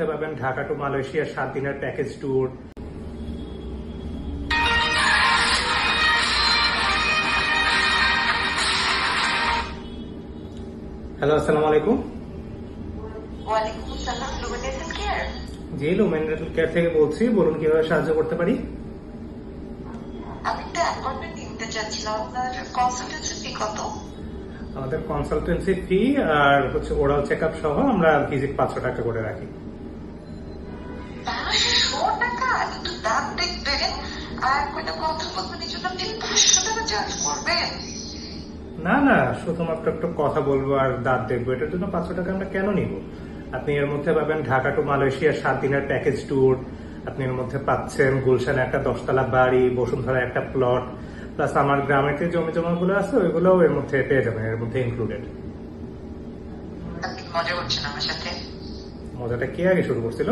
মধ্যে পাবেন Dhaka two Malaysia 7 দিনের প্যাকেজ ট্যুর। হ্যালো, আসসালামু আলাইকুম। ওয়ালাইকুম আসসালাম। Lumen health care? জি, লুমেন হেলথ কেয়ার থেকে বলছি। বলুন কিভাবে সাহায্য করতে পারি। আমি একটা অ্যাপয়েন্টমেন্ট নিতে চাচ্ছিলাম। আপনার কনসালটেন্সি ফি কত? আমাদের কনসালটেন্সি ফি আর ওরাল চেক আপ সহ আমরা ভিজিট 500 টাকা করে রাখি। 500 টাকা? কিন্তু দাঁত দেখবেন আর কয়টা কথা বলবেন, এই জন্য আপনি 500 টাকা চার্জ করবেন? না না, শুধুমাত্র একটু কথা বলবো আর দাঁত দেখবো, এটার জন্য 500 টাকা আমরা কেন নিব? আপনি এর মধ্যে পাবেন ঢাকা টু মালয়েশিয়া 7 দিনের প্যাকেজ ট্যুর। আপনি এর মধ্যে পাচ্ছেন গুলশানে একটা 10তলা বাড়ি, বসুন্ধরা একটা প্লট, প্লাস আমার গ্রামের যে জমি জমাগুলো আছে ওইগুলোও এর মধ্যে পেয়ে যাবেন, এর মধ্যে ইনক্লুডেড। আপনি মজা করছেন আমার সাথে? মজাটা কে আগে শুরু করছিল?